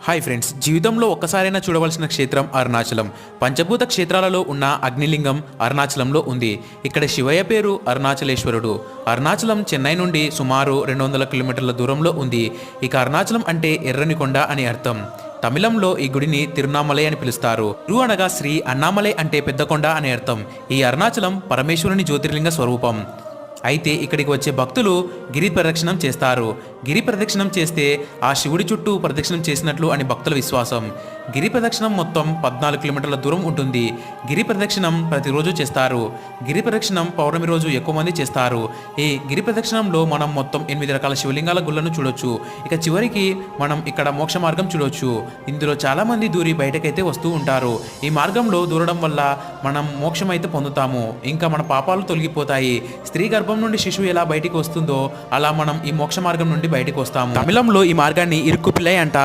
Hi friends, జీవితంలో ఒక్కసారైనా చూడవలసిన క్షేత్రం అరుణాచలం. పంచభూత క్షేత్రాలలో ఉన్న అగ్నిలింగం అరుణాచలంలో ఉంది. ఇక్కడ శివయ్య పేరు అరుణాచలేశ్వరుడు. అరుణాచలం చెన్నై నుండి సుమారు 200 కిలోమీటర్ల దూరంలో ఉంది. ఇక అరుణాచలం అంటే ఎర్రని కొండ అని అర్థం. తమిళంలో ఈ గుడిని తిరునామలై అని పిలుస్తారు. తిరు అనగా శ్రీ, అన్నామలై అంటే పెద్ద కొండ అని అర్థం. ఈ అరుణాచలం పరమేశ్వరుని జ్యోతిర్లింగ స్వరూపం. అయితే ఇక్కడికి వచ్చే భక్తులు గిరి ప్రదక్షిణం చేస్తారు. గిరి ప్రదక్షిణం చేస్తే ఆ శివుడి చుట్టూ ప్రదక్షిణం చేసినట్లు అని భక్తుల విశ్వాసం. గిరి ప్రదక్షిణం మొత్తం 14 కిలోమీటర్ల దూరం ఉంటుంది. గిరి ప్రదక్షిణం ప్రతిరోజు చేస్తారు. గిరి ప్రదక్షిణం పౌర్ణమి రోజు ఎక్కువ మంది చేస్తారు. ఈ గిరి ప్రదక్షిణంలో మనం మొత్తం 8 రకాల శివలింగాల గుళ్ళను చూడొచ్చు. ఇక చివరికి మనం ఇక్కడ మోక్ష మార్గం చూడొచ్చు. ఇందులో చాలా మంది దూరి బయటకైతే వస్తూ ఉంటారు. ఈ మార్గంలో దూరడం వల్ల మనం మోక్షం అయితే పొందుతాము. ఇంకా మన పాపాలు తొలగిపోతాయి. స్త్రీ గర్భం నుండి శిశువు ఎలా బయటికి వస్తుందో అలా మనం ఈ మోక్ష మార్గం నుండి బయటికి వస్తాము. తమిళంలో ఈ మార్గాన్ని ఇరుక్కుపిల్లై అంటారు.